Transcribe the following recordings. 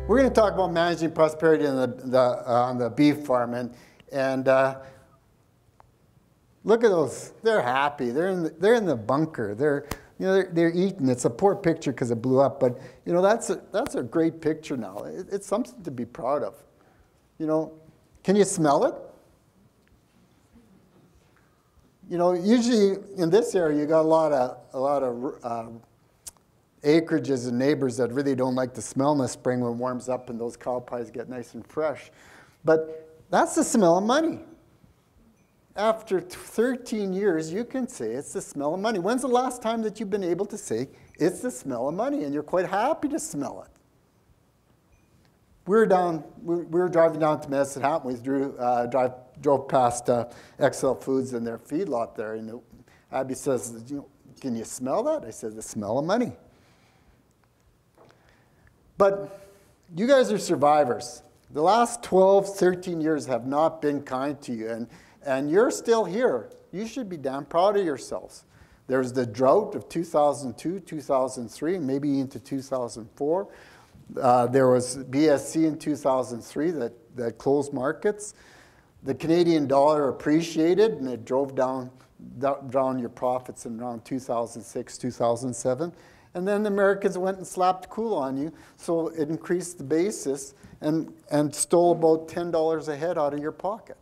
We're going to talk about managing prosperity on the beef farm, and look at those. They're happy. They're in the bunker. They're eating. It's a poor picture because it blew up, but that's a great picture now. It's something to be proud of. Can you smell it? Usually in this area you got a lot of acreages and neighbors that really don't like the smell in the spring when it warms up and those cow pies get nice and fresh. But that's the smell of money. After 13 years, you can say it's the smell of money. When's the last time that you've been able to say it's the smell of money and you're quite happy to smell it? We were driving down to Medicine Hat. We drove past XL Foods and their feedlot there. And Abby says, can you smell that? I said, the smell of money. But you guys are survivors. The last 12, 13 years have not been kind to you, and you're still here. You should be damn proud of yourselves. There's the drought of 2002, 2003, maybe into 2004. There was BSC in 2003 that closed markets. The Canadian dollar appreciated, and it drove down your profits in around 2006, 2007. And then the Americans went and slapped cool on you, so it increased the basis and stole about $10 a head out of your pocket.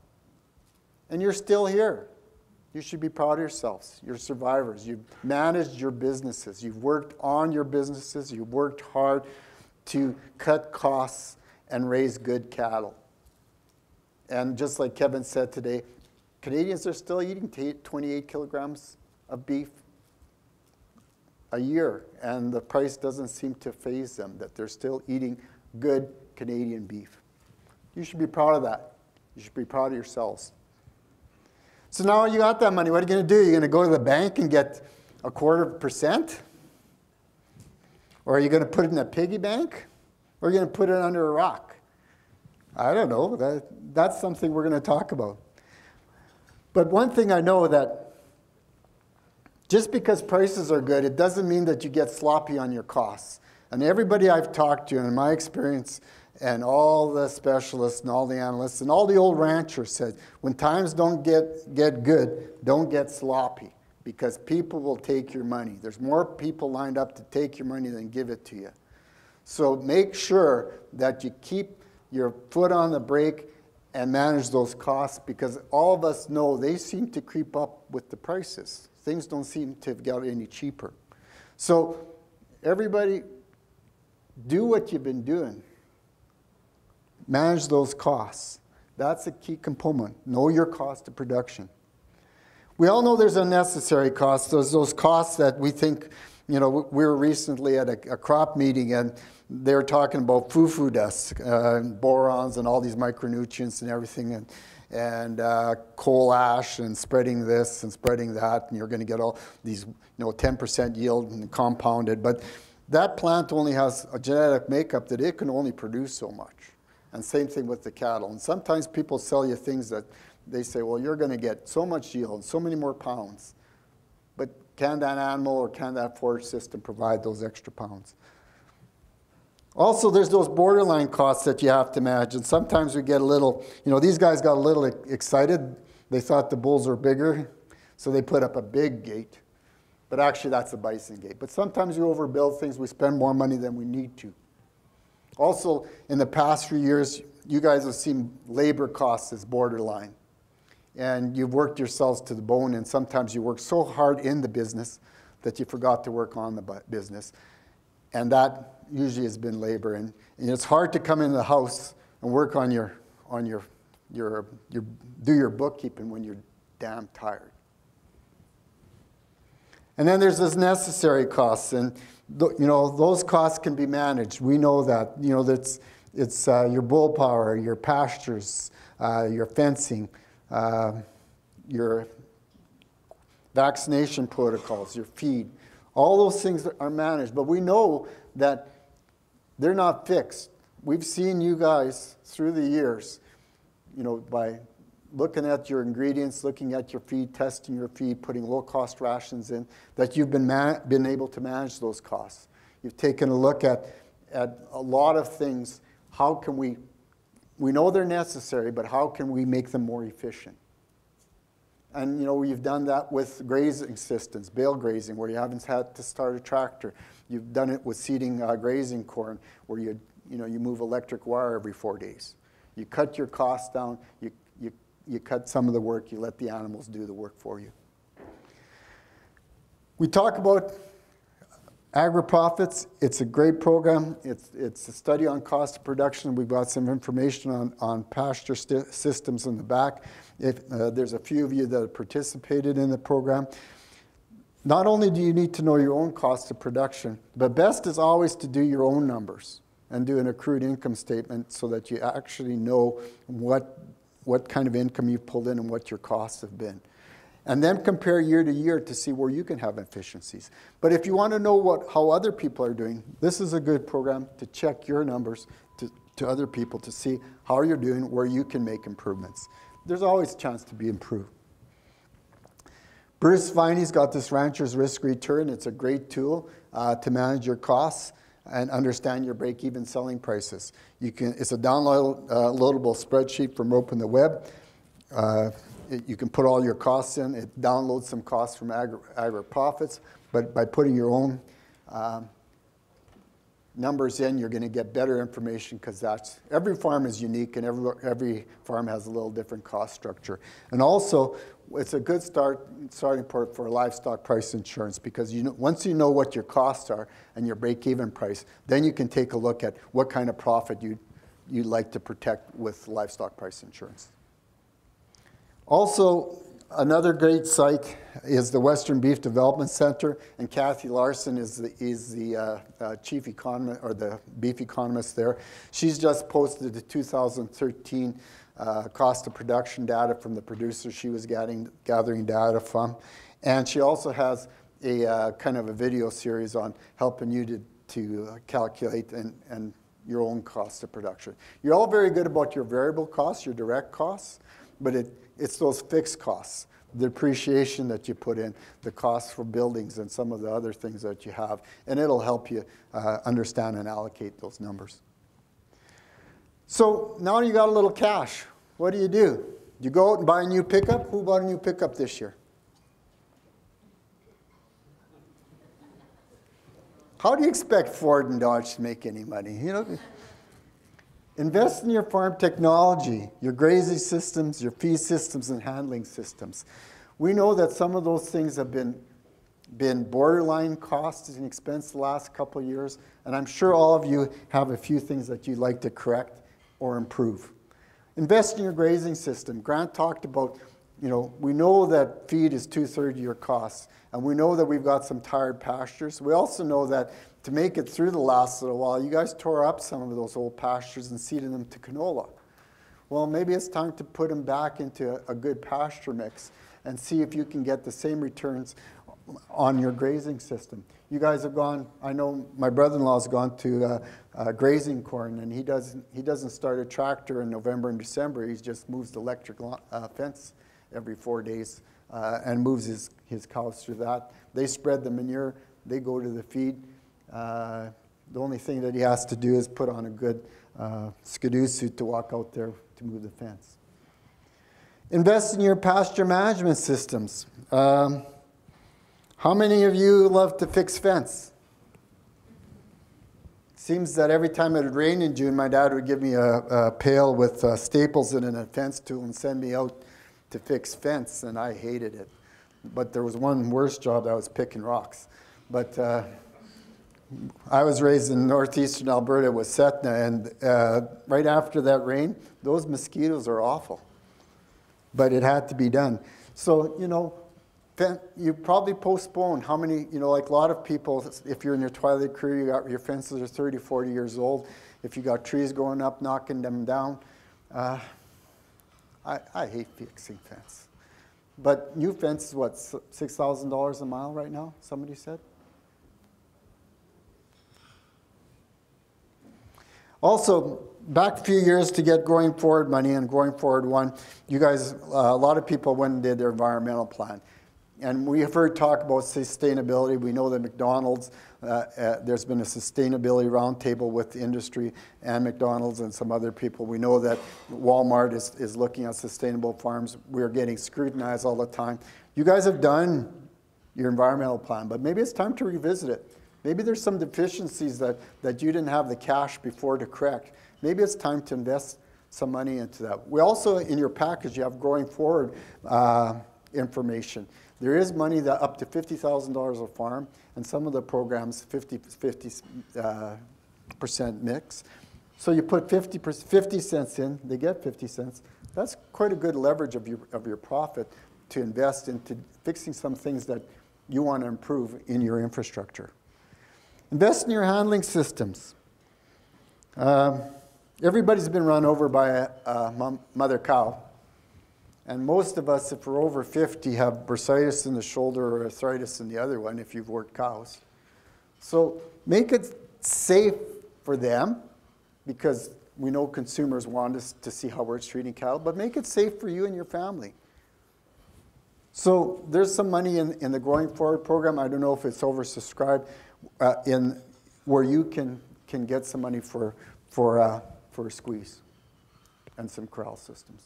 And you're still here. You should be proud of yourselves. You're survivors. You've managed your businesses. You've worked on your businesses. You've worked hard to cut costs and raise good cattle. And just like Kevin said today, Canadians are still eating 28 kilograms of beef a year, and the price doesn't seem to faze them, that they're still eating good Canadian beef. You should be proud of that. You should be proud of yourselves. So now you got that money. What are you going to do? You're going to go to the bank and get 0.25%? Or are you going to put it in a piggy bank? Or are you going to put it under a rock? I don't know. That's something we're going to talk about. But one thing I know, that just because prices are good, it doesn't mean that you get sloppy on your costs. And everybody I've talked to, in my experience, and all the specialists and all the analysts and all the old ranchers said, when times don't get good, don't get sloppy, because people will take your money. There's more people lined up to take your money than give it to you. So make sure that you keep your foot on the brake and manage those costs, because all of us know they seem to creep up with the prices. Things don't seem to have got any cheaper. So everybody, do what you've been doing. Manage those costs. That's a key component. Know your cost of production. We all know there's unnecessary costs. There's those costs that we think, we were recently at a crop meeting, and they were talking about foo-foo dust, borons and all these micronutrients and everything, and coal ash and spreading this and spreading that, and you're going to get all these 10% yield and compounded. But that plant only has a genetic makeup that it can only produce so much. And same thing with the cattle. And sometimes people sell you things that they say, well, you're going to get so much yield, so many more pounds. But can that animal or can that forage system provide those extra pounds? Also, there's those borderline costs that you have to manage. And sometimes we get a little, these guys got a little excited. They thought the bulls were bigger, so they put up a big gate. But actually, that's a bison gate. But sometimes you overbuild things. We spend more money than we need to. Also, in the past few years, you guys have seen labor costs as borderline. And you've worked yourselves to the bone, and sometimes you work so hard in the business that you forgot to work on the business. And that usually has been labor. And it's hard to come into the house and work on do your bookkeeping when you're damn tired. And then there's those necessary costs, and those costs can be managed. We know that. It's your bull power, your pastures, your fencing, your vaccination protocols, your feed. All those things are managed, but we know that they're not fixed. We've seen you guys through the years, by looking at your ingredients, looking at your feed, testing your feed, putting low-cost rations in, that you've been able to manage those costs. You've taken a look at a lot of things. How can we know they're necessary, but how can we make them more efficient? And you've done that with grazing systems, bale grazing, where you haven't had to start a tractor. You've done it with seeding grazing corn, where you move electric wire every 4 days. You cut your costs down, you cut some of the work, you let the animals do the work for you. We talk about Agri-Profits. It's a great program. It's a study on cost of production. We've got some information on pasture systems in the back. There's a few of you that have participated in the program. Not only do you need to know your own cost of production, but best is always to do your own numbers and do an accrued income statement so that you actually know what kind of income you've pulled in and what your costs have been. And then compare year to year to see where you can have efficiencies. But if you want to know how other people are doing, this is a good program to check your numbers to other people to see how you're doing, where you can make improvements. There's always a chance to be improved. Bruce Viney's got this Rancher's Risk Return. It's a great tool to manage your costs and understand your break-even selling prices. It's a downloadable spreadsheet from Rope in the Web. You can put all your costs in. It downloads some costs from Agri-Profits, but by putting your own numbers in, you're going to get better information, because every farm is unique and every farm has a little different cost structure. And also, it's a good starting point for livestock price insurance, because once you know what your costs are and your break-even price, then you can take a look at what kind of profit you'd like to protect with livestock price insurance. Also, another great site is the Western Beef Development Center, and Kathy Larson is the chief economist, or the beef economist there. She's just posted the 2013 cost of production data from the producers she was gathering data from. And she also has a kind of a video series on helping you to calculate and your own cost of production. You're all very good about your variable costs, your direct costs, but it's those fixed costs, the depreciation that you put in, the costs for buildings and some of the other things that you have, and it'll help you understand and allocate those numbers. So now you got a little cash. What do? You go out and buy a new pickup? Who bought a new pickup this year? How do you expect Ford and Dodge to make any money? Invest in your farm technology, your grazing systems, your feed systems, and handling systems. We know that some of those things have been borderline costs and expense the last couple of years, and I'm sure all of you have a few things that you'd like to correct or improve. Invest in your grazing system. Grant talked about, we know that feed is 2/3 of your costs, and we know that we've got some tired pastures. We also know that to make it through the last little while, you guys tore up some of those old pastures and seeded them to canola. Well, maybe it's time to put them back into a good pasture mix and see if you can get the same returns on your grazing system. You guys have gone, I know my brother-in-law's gone to grazing corn, and he doesn't start a tractor in November and December. He just moves the electric fence every 4 days and moves his cows through that. They spread the manure. They go to the feed. The only thing that he has to do is put on a good skidoo suit to walk out there to move the fence. Invest in your pasture management systems. How many of you love to fix fence? Seems that every time it would rain in June, my dad would give me a pail with staples in it and a fence tool and send me out to fix fence, and I hated it. But there was one worse job, I was picking rocks. But I was raised in northeastern Alberta with Setna, and right after that rain, those mosquitoes are awful. But it had to be done. So, you probably postpone how many, like a lot of people, if you're in your twilight career, your fences are 30, 40 years old. If you got trees going up, knocking them down. I hate fixing fence. But new fence is what, $6,000 a mile right now, somebody said? Also, back a few years to get Growing Forward money and Growing Forward 1, you guys, a lot of people went and did their environmental plan. And we have heard talk about sustainability. We know that McDonald's, there's been a sustainability roundtable with the industry and McDonald's and some other people. We know that Walmart is looking at sustainable farms. We're getting scrutinized all the time. You guys have done your environmental plan, but maybe it's time to revisit it. Maybe there's some deficiencies that you didn't have the cash before to correct. Maybe it's time to invest some money into that. We also, in your package, you have Growing Forward information. There is money that up to $50,000 a farm, and some of the programs 50% mix. So you put 50 cents in, they get 50 cents. That's quite a good leverage of your profit to invest into fixing some things that you want to improve in your infrastructure. Invest in your handling systems. Everybody's been run over by a mother cow. And most of us, if we're over 50, have bursitis in the shoulder or arthritis in the other one if you've worked cows. So make it safe for them, because we know consumers want us to see how we're treating cattle, but make it safe for you and your family. So there's some money in the Growing Forward program. I don't know if it's oversubscribed, where you can get some money for a squeeze and some corral systems.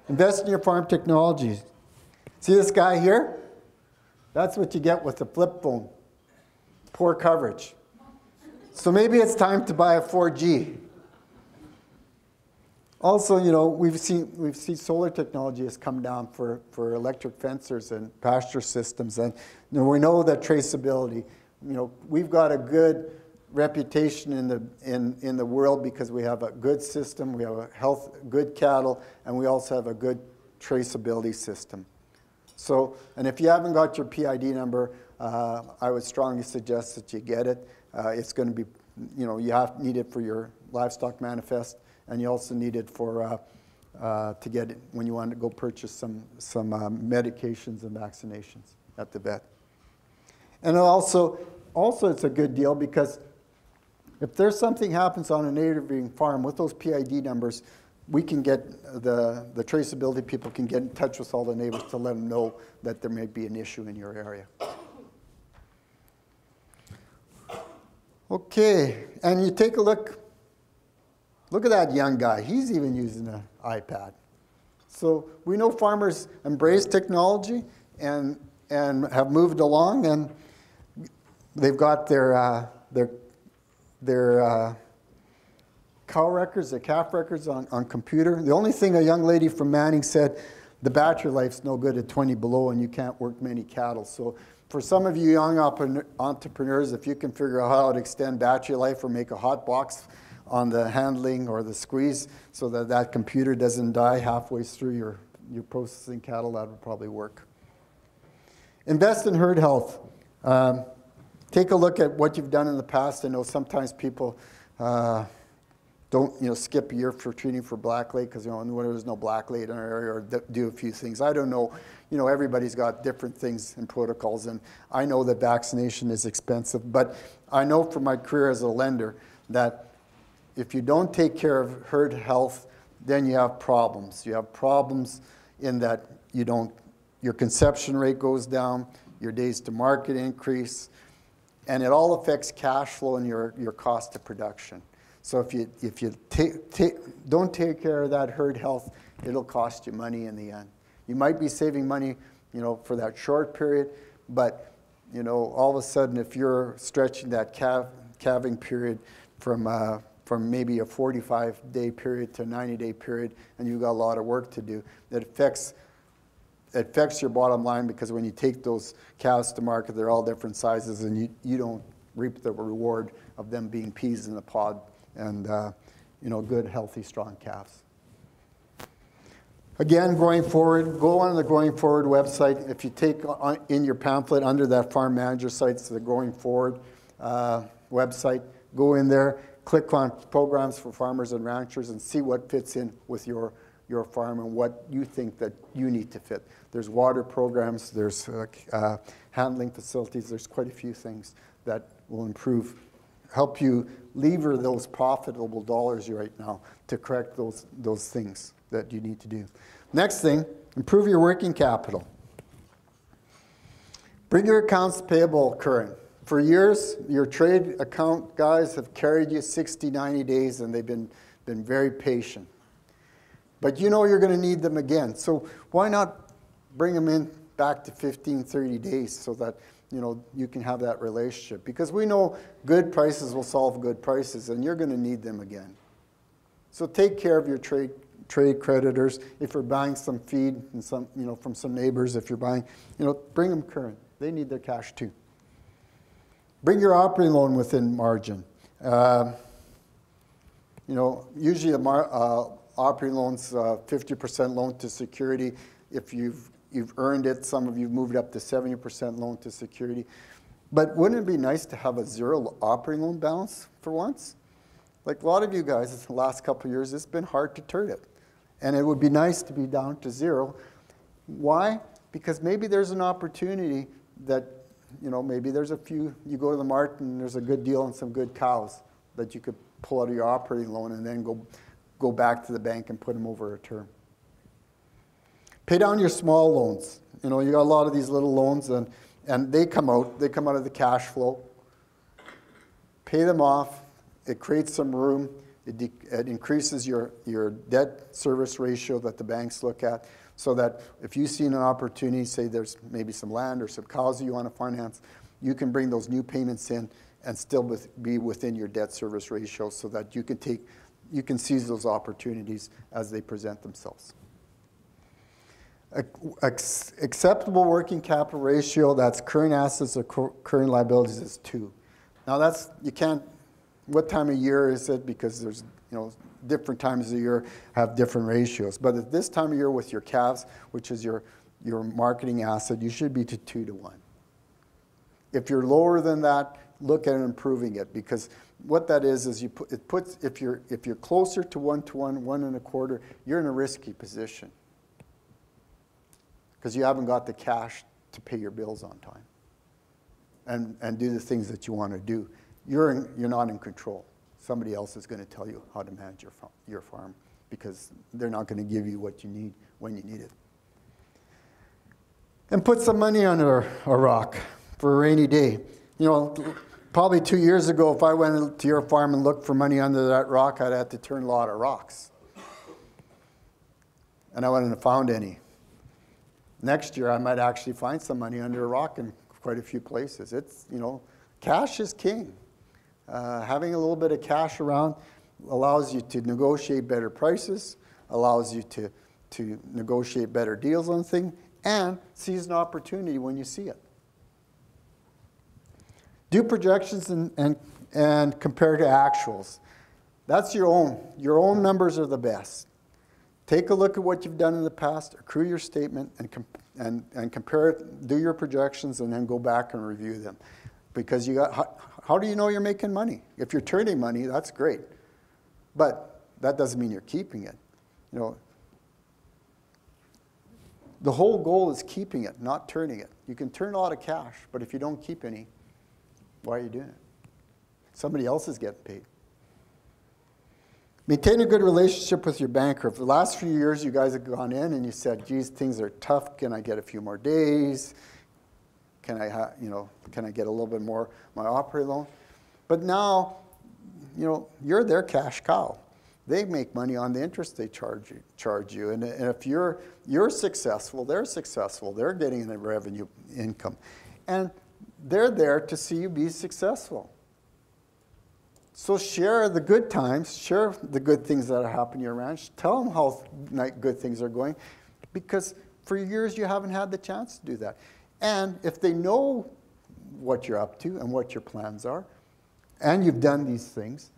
Invest in your farm technologies. See this guy here? That's what you get with the flip phone. Poor coverage. So maybe it's time to buy a 4G. Also, you know, we've seen solar technology has come down for electric fencers and pasture systems, and you know, we know that traceability. You know, we've got a good reputation in the world because we have a good system, we have good cattle, and we also have a good traceability system. So, and if you haven't got your PID number, I would strongly suggest that you get it. It's going to be, you know, need it for your livestock manifest, and you also need it for to get it when you want to go purchase some medications and vaccinations at the vet. And also it's a good deal because if there's something happens on a neighboring farm with those PID numbers, we can get the traceability people can get in touch with all the neighbors to let them know that there may be an issue in your area. Okay, and you take a look at that young guy. He's even using an iPad. So we know farmers embrace technology and have moved along, and they've got their cow records, their calf records on computer. The only thing a young lady from Manning said, the battery life's no good at 20 below and you can't work many cattle. So for some of you young entrepreneurs, if you can figure out how to extend battery life or make a hot box on the handling or the squeeze so that computer doesn't die halfway through your processing cattle, that would probably work. Invest in herd health. Take a look at what you've done in the past. I know sometimes people don't, skip a year for treating for blackleg because, when there's no blackleg in our area, or do a few things. I don't know. Everybody's got different things and protocols, and I know that vaccination is expensive, but I know from my career as a lender that if you don't take care of herd health, then you have problems. You have problems in that your conception rate goes down, your days to market increase, and it all affects cash flow and your cost of production. So if you don't take care of that herd health, it'll cost you money in the end. You might be saving money, for that short period, but all of a sudden, if you're stretching that calving period from maybe a 45-day period to a 90-day period, and you've got a lot of work to do, that affects your bottom line, because when you take those calves to market, they're all different sizes, and you don't reap the reward of them being peas in the pod and good, healthy, strong calves. Again, Growing Forward, go on the Growing Forward website. If you take in your pamphlet under that farm manager site, it's the Growing Forward website, go in there, click on programs for farmers and ranchers, and see what fits in with your farm and what you think that you need to fit. There's water programs, there's handling facilities, there's quite a few things that will improve help you lever those profitable dollars right now to correct those things that you need to do. Next thing, improve your working capital. Bring your accounts payable current. For years, your trade account guys have carried you 60, 90 days, and they've been very patient. But you know you're going to need them again. So why not bring them in back to 15, 30 days so that you can have that relationship? Because we know good prices will solve good prices, and you're going to need them again. So take care of your trade creditors. If you're buying some feed and some, from some neighbors, if you're buying, bring them current. They need their cash too. Bring your operating loan within margin. Usually operating loans 50% loan to security. If you've earned it, some of you moved up to 70% loan to security. But wouldn't it be nice to have a zero operating loan balance for once? Like a lot of you guys, the last couple of years, it's been hard to turn it. And it would be nice to be down to zero. Why? Because maybe there's an opportunity that, maybe there's a few, you go to the market and there's a good deal on some good cows that you could pull out of your operating loan and then go back to the bank and put them over a term. Pay down your small loans. You got a lot of these little loans and they come out of the cash flow. Pay them off. It creates some room. It increases your debt service ratio that the banks look at, so that if you see an opportunity, say there's maybe some land or some cows that you want to finance, you can bring those new payments in and still be within your debt service ratio, so that you can seize those opportunities as they present themselves. Acceptable working capital ratio, that's current assets or current liabilities, is 2. Now you can't. What time of year is it? Because there's, different times of the year have different ratios. But at this time of year with your calves, which is your marketing asset, you should be to 2 to 1. If you're lower than that, look at improving it, because what that is if you're closer to 1 to 1, 1.25, you're in a risky position, because you haven't got the cash to pay your bills on time and do the things that you want to do. You're not in control. Somebody else is going to tell you how to manage your farm, because they're not going to give you what you need when you need it. And put some money under a rock for a rainy day. Probably 2 years ago, if I went to your farm and looked for money under that rock, I'd have to turn a lot of rocks. And I wouldn't have found any. Next year, I might actually find some money under a rock in quite a few places. It's, cash is king. Having a little bit of cash around allows you to negotiate better prices, allows you to negotiate better deals on things, and seize an opportunity when you see it. Do projections and compare to actuals. That's your own. Your own numbers are the best. Take a look at what you've done in the past, accrue your statement, and compare it, do your projections, and then go back and review them. Because how do you know you're making money? If you're turning money, that's great. But that doesn't mean you're keeping it. The whole goal is keeping it, not turning it. You can turn a lot of cash, but if you don't keep any, why are you doing it? Somebody else is getting paid. Maintain a good relationship with your banker. For the last few years, you guys have gone in and you said, geez, things are tough. Can I get a few more days? Can I get a little bit more my operating loan? But now, you're their cash cow. They make money on the interest they charge you. And if you're successful, they're successful. They're getting a revenue income. And they're there to see you be successful. So share the good times, share the good things that are happening in your ranch. Tell them how good things are going, because for years you haven't had the chance to do that. And if they know what you're up to and what your plans are, and you've done these things,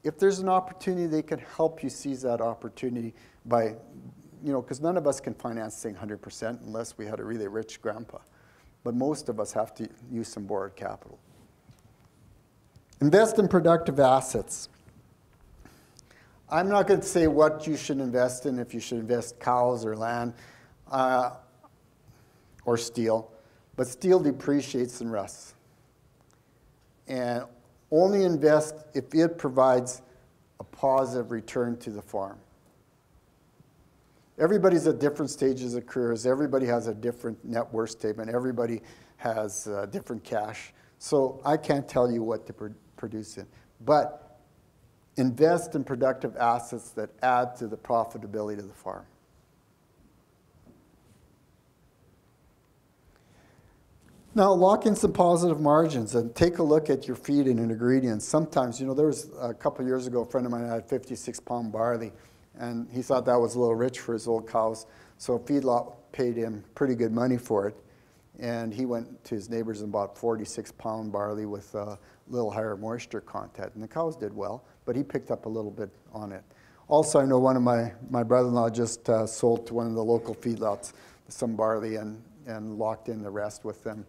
if there's an opportunity, they can help you seize that opportunity by, because none of us can finance things 100% unless we had a really rich grandpa. But most of us have to use some borrowed capital. Invest in productive assets. I'm not going to say what you should invest in, if you should invest cows or land or steel, but steel depreciates and rusts. And Only invest if it provides a positive return to the farm. Everybody's at different stages of careers. Everybody has a different net worth statement. Everybody has different cash. So I can't tell you what to produce in. But invest in productive assets that add to the profitability of the farm. Now, lock in some positive margins and take a look at your feed and ingredients. Sometimes, you know, there was a couple of years ago, a friend of mine had 56-pound barley, and he thought that was a little rich for his old cows. So a feedlot paid him pretty good money for it. And he went to his neighbors and bought 46-pound barley with a little higher moisture content. And the cows did well, but he picked up a little bit on it. Also, I know one of my brother-in-law just sold to one of the local feedlots some barley and locked in the rest with them.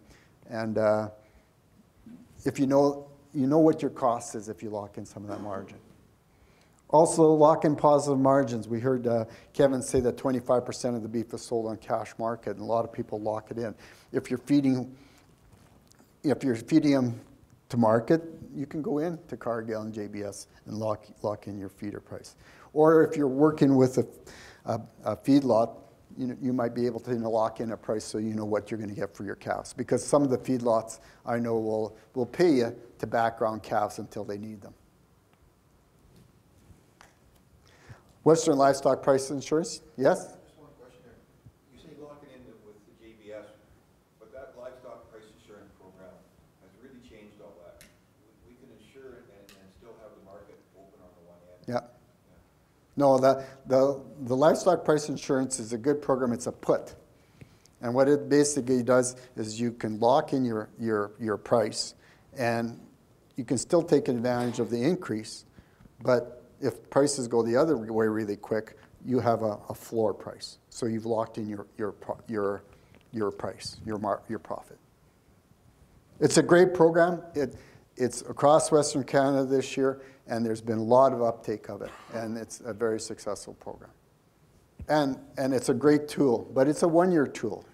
And if you know what your cost is if you lock in some of that margin. Also, lock in positive margins. We heard Kevin say that 25% of the beef is sold on cash market, and a lot of people lock it in. If you're feeding them to market, you can go in to Cargill and JBS and lock in your feeder price. Or if you're working with a feedlot, you might be able to lock in a price so you know what you're going to get for your calves. Because some of the feedlots I know will pay you to background calves until they need them. Western Livestock Price Insurance, yes? Just one question here. You say locking in with the JBS, but that livestock price insurance program has really changed all that. We can insure it and still have the market open on the one end. Yeah. No, the livestock price insurance is a good program. It's a put. And what it basically does is you can lock in your price, and you can still take advantage of the increase, but if prices go the other way really quick, you have a floor price. So you've locked in your price, your profit. It's a great program. It's across Western Canada this year, and there's been a lot of uptake of it, and it's a very successful program. And it's a great tool, but it's a one-year tool,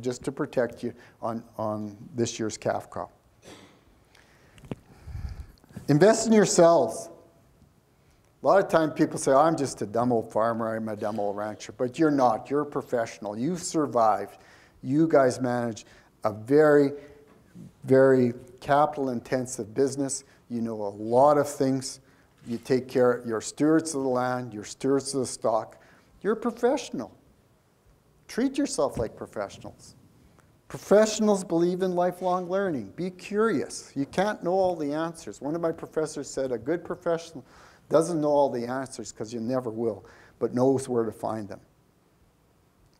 just to protect you on this year's calf crop. Invest in yourselves. A lot of time people say, I'm just a dumb old farmer, I'm a dumb old rancher. But you're not. You're a professional. You've survived. You guys manage a very, very capital-intensive business. You know a lot of things. You take care, you're stewards of the land, you're stewards of the stock. You're a professional. Treat yourself like professionals. Professionals believe in lifelong learning. Be curious. You can't know all the answers. One of my professors said a good professional doesn't know all the answers, because you never will, but knows where to find them.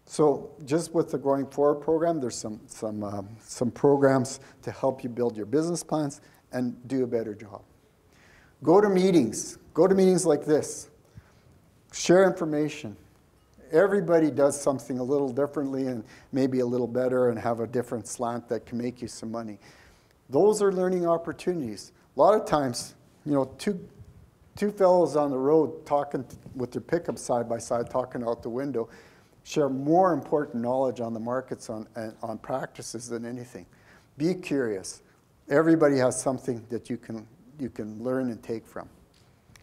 So just with the Growing Forward program, there's some programs to help you build your business plans and do a better job. Go to meetings. Go to meetings like this. Share information. Everybody does something a little differently and maybe a little better and have a different slant that can make you some money. Those are learning opportunities. A lot of times, two fellows on the road talking with their pickup side by side, talking out the window, share more important knowledge on the markets on practices than anything. Be curious. Everybody has something that you can learn and take from.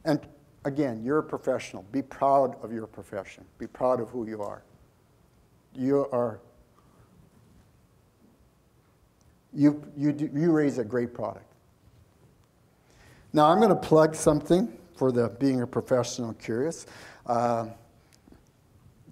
And again, you're a professional. Be proud of your profession. Be proud of who you are. You raise a great product. Now I'm going to plug something for being a professional curious.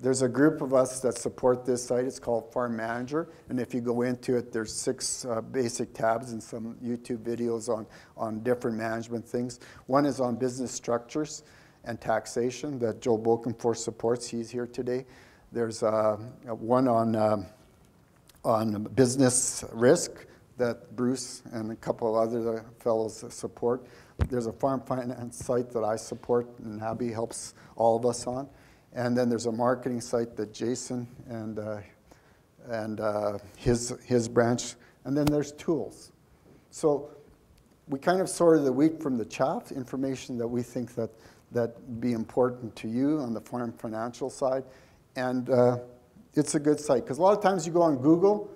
There's a group of us that support this site. It's called Farm Manager. And if you go into it, there's 6 basic tabs and some YouTube videos on different management things. One is on business structures and taxation that Joe Bokenforth supports. He's here today. There's one on business risk that Bruce and a couple of other fellows support. There's a farm finance site that I support and Abby helps all of us on. And then there's a marketing site that Jason and his branch. And then there's tools. So we kind of sorted the wheat from the chaff, information that we think that be important to you on the farm financial side. And it's a good site. Because a lot of times you go on Google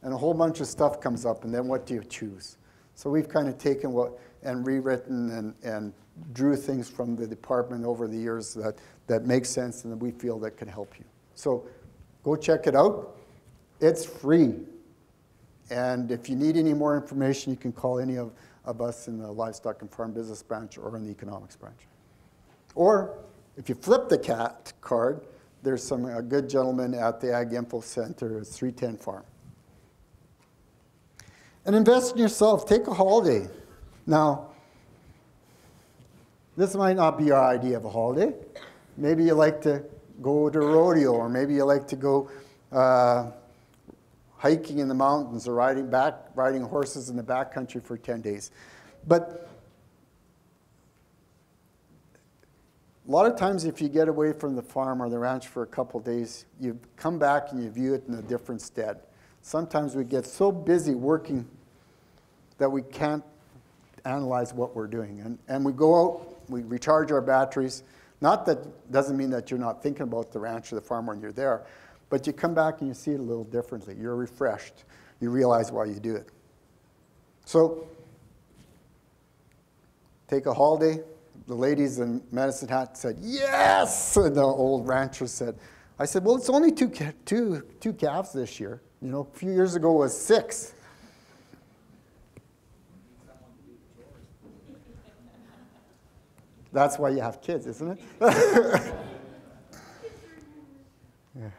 and a whole bunch of stuff comes up, and then what do you choose? So we've kind of taken what and rewritten and drew things from the department over the years that make sense and that we feel that can help you. So go check it out. It's free. And if you need any more information, you can call any of us in the Livestock and Farm Business branch or in the Economics branch. Or if you flip the cat card, there's a good gentleman at the Ag Info Center at 310 Farm. And invest in yourself. Take a holiday. Now, this might not be your idea of a holiday. Maybe you like to go to a rodeo, or maybe you like to go hiking in the mountains, or riding horses in the backcountry for 10 days. But a lot of times if you get away from the farm or the ranch for a couple days, you come back and you view it in a different stead. Sometimes we get so busy working that we can't analyze what we're doing. And we go out, we recharge our batteries. Not that doesn't mean that you're not thinking about the ranch or the farm when you're there, but you come back and you see it a little differently. You're refreshed. You realize why you do it. So take a holiday. The ladies in Medicine Hat said, yes! And the old rancher said, I said, well, it's only two calves this year. You know, a few years ago it was 6. That's why you have kids, isn't it? Yeah.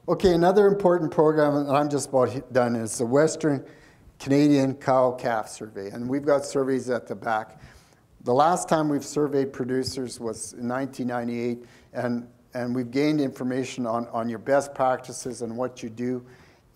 Okay, another important program, and I'm just about done, is the Western Canadian Cow-Calf Survey. And we've got surveys at the back. The last time we've surveyed producers was in 1998, and we've gained information on your best practices and what you do.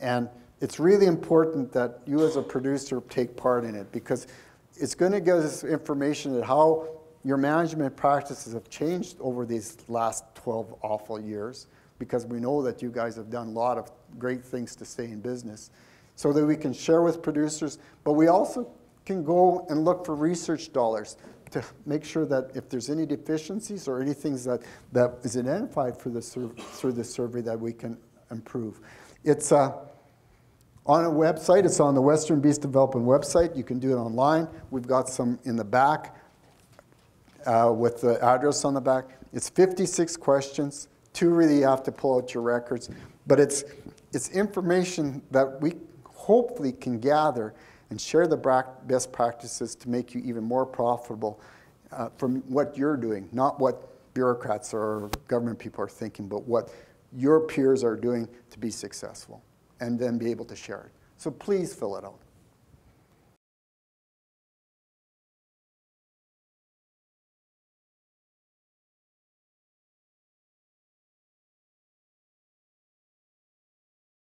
And it's really important that you as a producer take part in it, because it's going to give us information on how your management practices have changed over these last 12 awful years, because we know that you guys have done a lot of great things to stay in business, so that we can share with producers. But we also can go and look for research dollars to make sure that if there's any deficiencies or anything that is identified through the survey that we can improve. It's on a website. It's on the Western Beast Development website. You can do it online. We've got some in the back with the address on the back. It's 56 questions. 2 really you have to pull out your records. But it's information that we hopefully can gather and share the best practices to make you even more profitable from what you're doing, not what bureaucrats or government people are thinking, but what your peers are doing to be successful, and then be able to share it. So please fill it out.